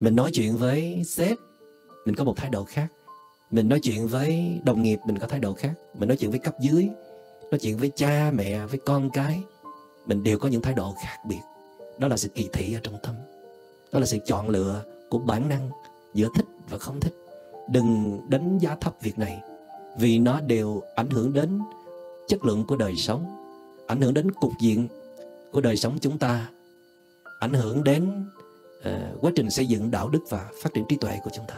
Mình nói chuyện với sếp, mình có một thái độ khác. Mình nói chuyện với đồng nghiệp, mình có thái độ khác. Mình nói chuyện với cấp dưới, nói chuyện với cha mẹ, với con cái, mình đều có những thái độ khác biệt. Đó là sự kỳ thị ở trong tâm. Đó là sự chọn lựa của bản năng giữa thích và không thích. Đừng đánh giá thấp việc này, vì nó đều ảnh hưởng đến chất lượng của đời sống, ảnh hưởng đến cục diện của đời sống chúng ta, ảnh hưởng đến quá trình xây dựng đạo đức và phát triển trí tuệ của chúng ta.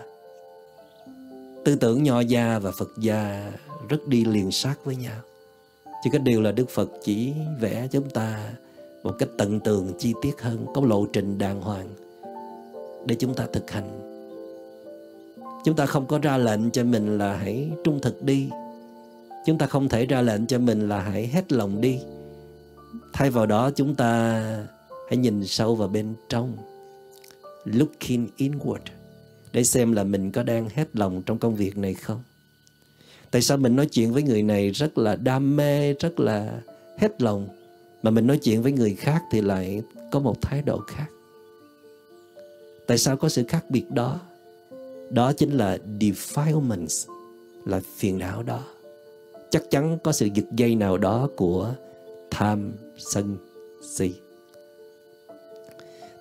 Tư tưởng Nho gia và Phật gia rất đi liền sát với nhau. Chỉ có điều là Đức Phật chỉ vẽ chúng ta một cách tận tường chi tiết hơn, có lộ trình đàng hoàng để chúng ta thực hành. Chúng ta không có ra lệnh cho mình là hãy trung thực đi. Chúng ta không thể ra lệnh cho mình là hãy hết lòng đi. Thay vào đó chúng ta hãy nhìn sâu vào bên trong, looking inward, để xem là mình có đang hết lòng trong công việc này không. Tại sao mình nói chuyện với người này rất là đam mê, rất là hết lòng, mà mình nói chuyện với người khác thì lại có một thái độ khác? Tại sao có sự khác biệt đó? Đó chính là defilements, là phiền não đó. Chắc chắn có sự giật dây nào đó của tham, sân, si.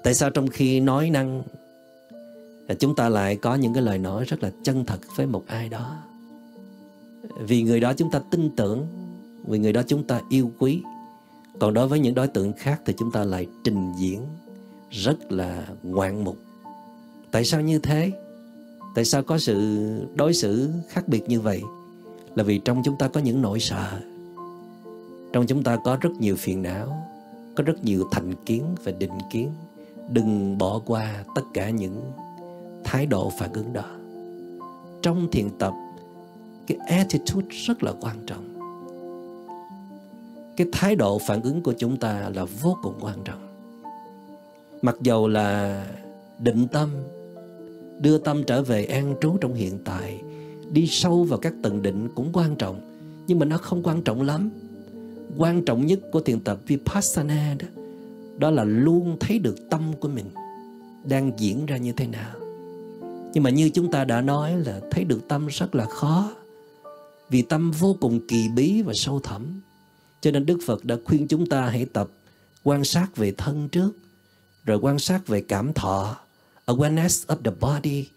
Tại sao trong khi nói năng chúng ta lại có những cái lời nói rất là chân thật với một ai đó? Vì người đó chúng ta tin tưởng, vì người đó chúng ta yêu quý. Còn đối với những đối tượng khác thì chúng ta lại trình diễn rất là ngoạn mục. Tại sao như thế? Tại sao có sự đối xử khác biệt như vậy? Là vì trong chúng ta có những nỗi sợ, trong chúng ta có rất nhiều phiền não, có rất nhiều thành kiến và định kiến. Đừng bỏ qua tất cả những thái độ phản ứng đó. Trong thiền tập, cái attitude rất là quan trọng. Cái thái độ phản ứng của chúng ta là vô cùng quan trọng. Mặc dầu là định tâm, đưa tâm trở về an trú trong hiện tại, đi sâu vào các tầng định cũng quan trọng, nhưng mà nó không quan trọng lắm. Quan trọng nhất của thiền tập Vipassana đó, đó là luôn thấy được tâm của mình đang diễn ra như thế nào. Nhưng mà như chúng ta đã nói là thấy được tâm rất là khó, vì tâm vô cùng kỳ bí và sâu thẳm. Cho nên Đức Phật đã khuyên chúng ta hãy tập quan sát về thân trước, rồi quan sát về cảm thọ, awareness of the body,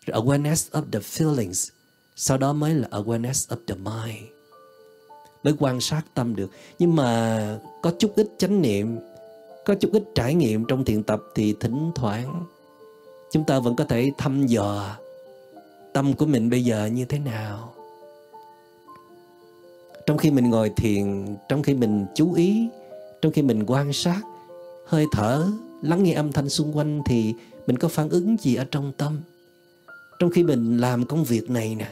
rồi awareness of the feelings, sau đó mới là awareness of the mind, mới quan sát tâm được. Nhưng mà có chút ít chánh niệm, có chút ít trải nghiệm trong thiền tập thì thỉnh thoảng chúng ta vẫn có thể thăm dò tâm của mình bây giờ như thế nào. Trong khi mình ngồi thiền, trong khi mình chú ý, trong khi mình quan sát hơi thở, lắng nghe âm thanh xung quanh thì mình có phản ứng gì ở trong tâm? Trong khi mình làm công việc này nè,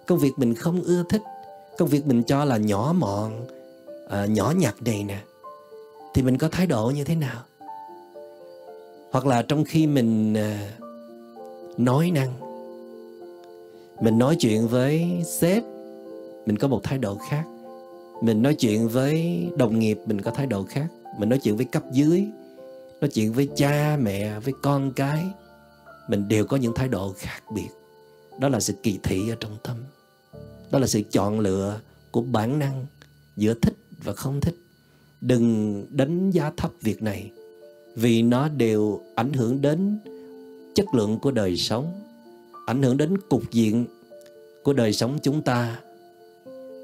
công việc mình không ưa thích, công việc mình cho là nhỏ mọn, nhỏ nhặt này nè, thì mình có thái độ như thế nào? Hoặc là trong khi mình nói năng, mình nói chuyện với sếp, mình có một thái độ khác. Mình nói chuyện với đồng nghiệp, mình có thái độ khác. Mình nói chuyện với cấp dưới, nói chuyện với cha mẹ, với con cái, mình đều có những thái độ khác biệt. Đó là sự kỳ thị ở trong tâm. Đó là sự chọn lựa của bản năng giữa thích và không thích. Đừng đánh giá thấp việc này, vì nó đều ảnh hưởng đến chất lượng của đời sống, ảnh hưởng đến cục diện của đời sống chúng ta,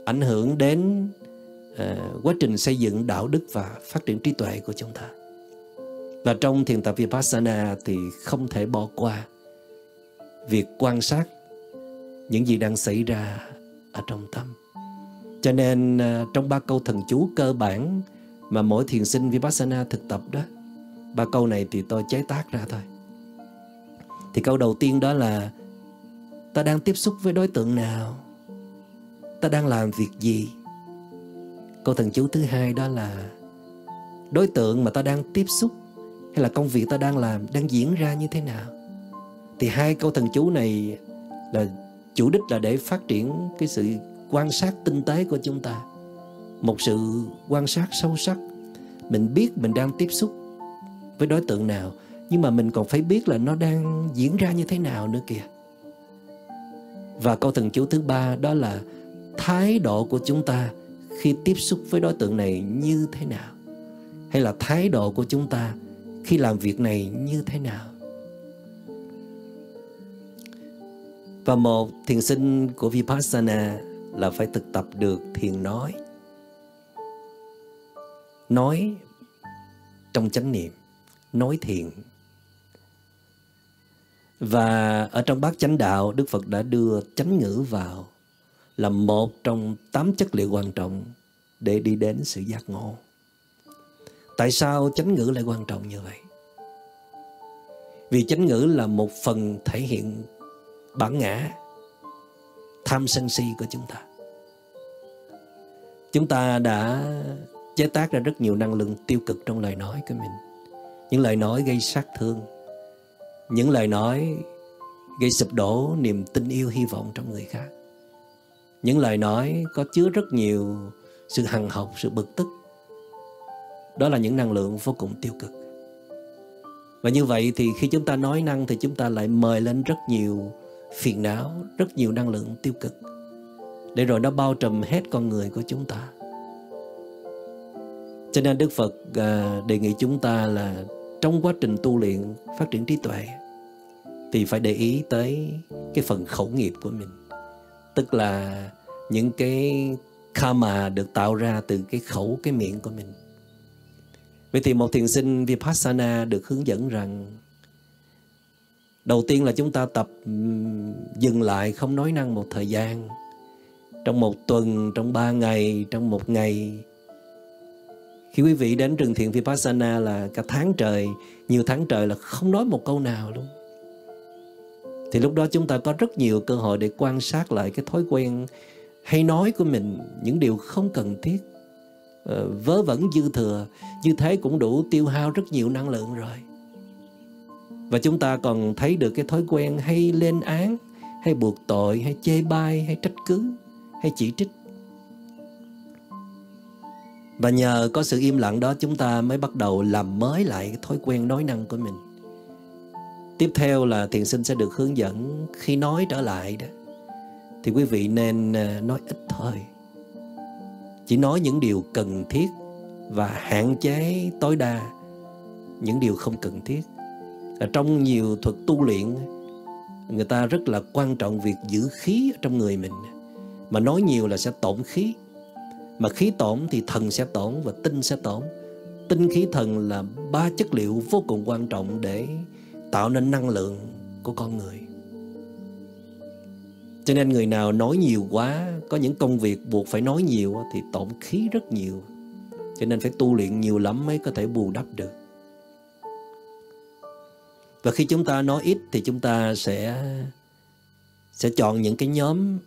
ảnh hưởng đến quá trình xây dựng đạo đức và phát triển trí tuệ của chúng ta. Và trong thiền tập Vipassana thì không thể bỏ qua việc quan sát những gì đang xảy ra ở trong tâm. Cho nên trong 3 câu thần chú cơ bản mà mỗi thiền sinh Vipassana thực tập đó, 3 câu này thì tôi chế tác ra thôi. Thì câu đầu tiên đó là ta đang tiếp xúc với đối tượng nào, ta đang làm việc gì. Câu thần chú thứ hai đó là đối tượng mà ta đang tiếp xúc hay là công việc ta đang làm đang diễn ra như thế nào. Thì 2 câu thần chú này là chủ đích là để phát triển cái sự quan sát tinh tế của chúng ta. Một sự quan sát sâu sắc. Mình biết mình đang tiếp xúc với đối tượng nào, nhưng mà mình còn phải biết là nó đang diễn ra như thế nào nữa kìa. Và câu thần chú thứ ba đó là thái độ của chúng ta khi tiếp xúc với đối tượng này như thế nào, hay là thái độ của chúng ta khi làm việc này như thế nào. Và một thiền sinh của Vipassana là phải thực tập được thiền nói trong chánh niệm, nói thiền. Và ở trong bát chánh đạo, Đức Phật đã đưa chánh ngữ vào là một trong 8 chất liệu quan trọng để đi đến sự giác ngộ. Tại sao chánh ngữ lại quan trọng như vậy? Vì chánh ngữ là một phần thể hiện bản ngã tham sân si của chúng ta. Chúng ta đã chế tác ra rất nhiều năng lượng tiêu cực trong lời nói của mình. Những lời nói gây sát thương, những lời nói gây sụp đổ niềm tin yêu hy vọng trong người khác. Những lời nói có chứa rất nhiều sự hằn học, sự bực tức. Đó là những năng lượng vô cùng tiêu cực. Và như vậy thì khi chúng ta nói năng thì chúng ta lại mời lên rất nhiều phiền não, rất nhiều năng lượng tiêu cực, để rồi nó bao trùm hết con người của chúng ta. Cho nên Đức Phật đề nghị chúng ta là trong quá trình tu luyện, phát triển trí tuệ thì phải để ý tới cái phần khẩu nghiệp của mình. Tức là những cái karma được tạo ra từ cái khẩu, cái miệng của mình. Vậy thì một thiền sinh Vipassana được hướng dẫn rằng đầu tiên là chúng ta tập dừng lại, không nói năng một thời gian. Trong một tuần, trong 3 ngày, trong một ngày. Khi quý vị đến rừng thiền Vipassana là cả tháng trời, nhiều tháng trời là không nói một câu nào luôn. Thì lúc đó chúng ta có rất nhiều cơ hội để quan sát lại cái thói quen hay nói của mình, những điều không cần thiết, vớ vẩn dư thừa. Như thế cũng đủ tiêu hao rất nhiều năng lượng rồi. Và chúng ta còn thấy được cái thói quen hay lên án, hay buộc tội, hay chê bai, hay trách cứ, hay chỉ trích. Và nhờ có sự im lặng đó, chúng ta mới bắt đầu làm mới lại cái thói quen nói năng của mình. Tiếp theo là thiền sinh sẽ được hướng dẫn khi nói trở lại đó, thì quý vị nên nói ít thôi. Chỉ nói những điều cần thiết và hạn chế tối đa những điều không cần thiết. Ở trong nhiều thuật tu luyện, người ta rất là quan trọng việc giữ khí ở trong người mình. Mà nói nhiều là sẽ tổn khí. Mà khí tổn thì thần sẽ tổn và tinh sẽ tổn. Tinh, khí, thần là 3 chất liệu vô cùng quan trọng để tạo nên năng lượng của con người. Cho nên người nào nói nhiều quá, có những công việc buộc phải nói nhiều thì tổn khí rất nhiều. Cho nên phải tu luyện nhiều lắm mới có thể bù đắp được. Và khi chúng ta nói ít thì chúng ta sẽ chọn những cái nhóm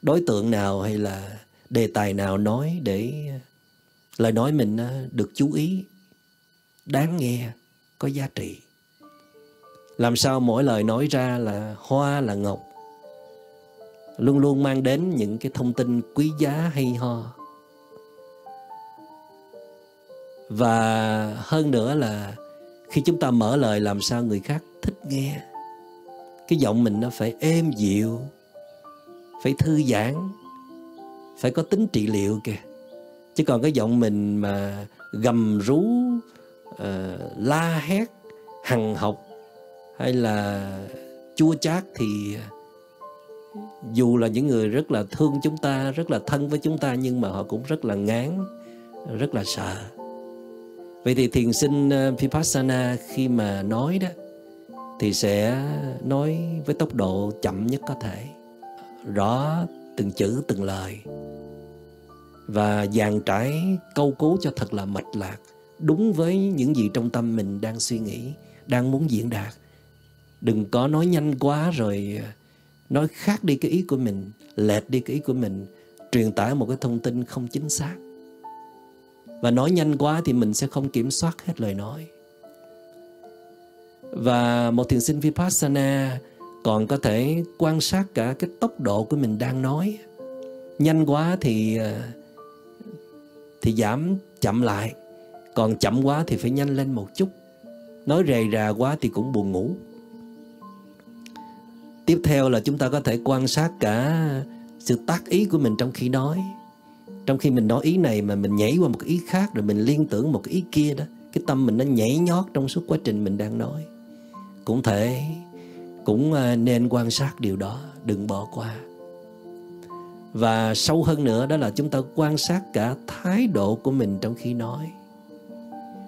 đối tượng nào hay là đề tài nào nói để lời nói mình được chú ý, đáng nghe, có giá trị. Làm sao mỗi lời nói ra là hoa là ngọc, luôn luôn mang đến những cái thông tin quý giá hay ho. Và hơn nữa là khi chúng ta mở lời làm sao người khác thích nghe. Cái giọng mình nó phải êm dịu, phải thư giãn, phải có tính trị liệu kìa. Chứ còn cái giọng mình mà gầm rú, la hét, hằn học hay là chua chát thì dù là những người rất là thương chúng ta, rất là thân với chúng ta, nhưng mà họ cũng rất là ngán, rất là sợ. Vậy thì thiền sinh Vipassana khi mà nói đó thì sẽ nói với tốc độ chậm nhất có thể, rõ từng chữ từng lời, và dàn trải câu cú cho thật là mạch lạc, đúng với những gì trong tâm mình đang suy nghĩ, đang muốn diễn đạt. Đừng có nói nhanh quá rồi nói khác đi cái ý của mình, lệch đi cái ý của mình, truyền tải một cái thông tin không chính xác. Và nói nhanh quá thì mình sẽ không kiểm soát hết lời nói. Và một thiền sinh Vipassana còn có thể quan sát cả cái tốc độ của mình đang nói. Nhanh quá thì giảm chậm lại, còn chậm quá thì phải nhanh lên một chút. nói rầy rà quá thì cũng buồn ngủ. Tiếp theo là chúng ta có thể quan sát cả sự tác ý của mình trong khi nói. Trong khi mình nói ý này mà mình nhảy qua một cái ý khác, rồi mình liên tưởng một cái ý kia đó, cái tâm mình nó nhảy nhót trong suốt quá trình mình đang nói. Cũng nên quan sát điều đó, đừng bỏ qua. Và sâu hơn nữa đó là chúng ta quan sát cả thái độ của mình trong khi nói.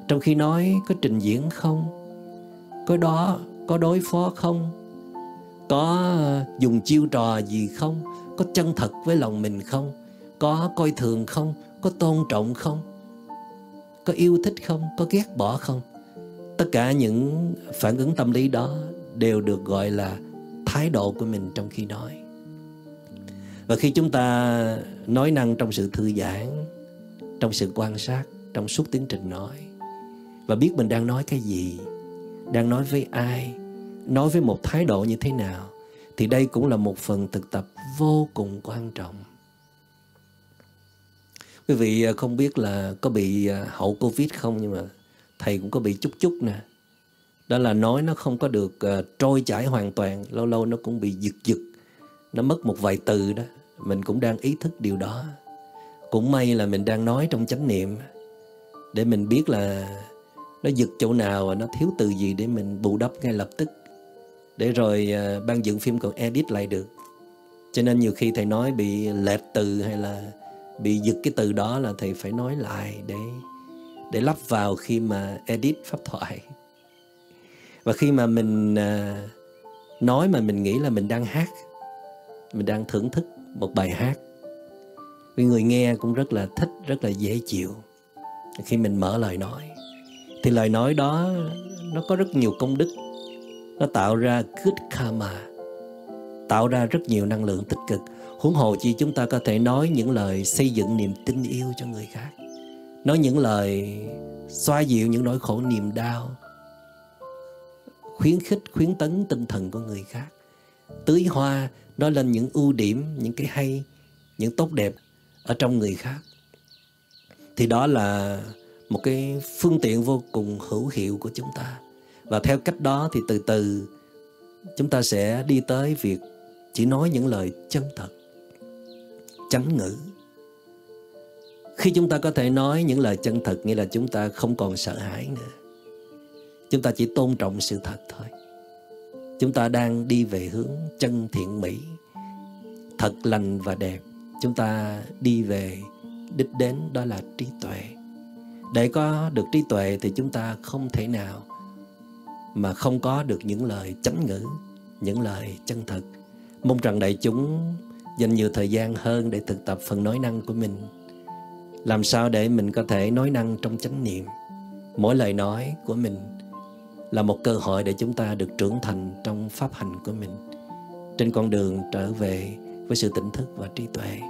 Trong khi nói có trình diễn không? Có đối phó không? Có dùng chiêu trò gì không? Có chân thật với lòng mình không? Có coi thường không? Có tôn trọng không? Có yêu thích không? Có ghét bỏ không? Tất cả những phản ứng tâm lý đó đều được gọi là thái độ của mình trong khi nói. Và khi chúng ta nói năng trong sự thư giãn, trong sự quan sát, trong suốt tiến trình nói, và biết mình đang nói cái gì, đang nói với ai, nói với một thái độ như thế nào, thì đây cũng là một phần thực tập vô cùng quan trọng. Quý vị không biết là có bị hậu Covid không, nhưng mà thầy cũng có bị chút nè. Đó là nói nó không có được trôi chảy hoàn toàn, lâu lâu nó cũng bị giật, nó mất một vài từ đó. Mình cũng đang ý thức điều đó. Cũng may là mình đang nói trong chánh niệm, để mình biết là nó giật chỗ nào và nó thiếu từ gì để mình bù đắp ngay lập tức, để rồi ban dựng phim còn edit lại được. Cho nên nhiều khi thầy nói bị lệch từ hay là bị giật cái từ đó là thầy phải nói lại để lắp vào khi mà edit pháp thoại. Và khi mà mình nói mà mình nghĩ là mình đang hát, mình đang thưởng thức một bài hát, vì người nghe cũng rất là thích, rất là dễ chịu. Khi mình mở lời nói thì lời nói đó nó có rất nhiều công đức. Nó tạo ra good karma, tạo ra rất nhiều năng lượng tích cực. Huống hồ chi chúng ta có thể nói những lời xây dựng niềm tin yêu cho người khác, nói những lời xoa dịu những nỗi khổ niềm đau, khuyến khích, khuyến tấn tinh thần của người khác, tưới hoa, nói lên những ưu điểm, những cái hay, những tốt đẹp ở trong người khác. Thì đó là một cái phương tiện vô cùng hữu hiệu của chúng ta. Và theo cách đó thì từ từ chúng ta sẽ đi tới việc chỉ nói những lời chân thật, chánh ngữ. Khi chúng ta có thể nói những lời chân thật, nghĩa là chúng ta không còn sợ hãi nữa. Chúng ta chỉ tôn trọng sự thật thôi. Chúng ta đang đi về hướng chân thiện mỹ, thật lành và đẹp. Chúng ta đi về đích đến, đó là trí tuệ. Để có được trí tuệ thì chúng ta không thể nào mà không có được những lời chánh ngữ, những lời chân thật. Mong rằng đại chúng dành nhiều thời gian hơn để thực tập phần nói năng của mình. Làm sao để mình có thể nói năng trong chánh niệm. Mỗi lời nói của mình là một cơ hội để chúng ta được trưởng thành trong pháp hành của mình, trên con đường trở về với sự tỉnh thức và trí tuệ.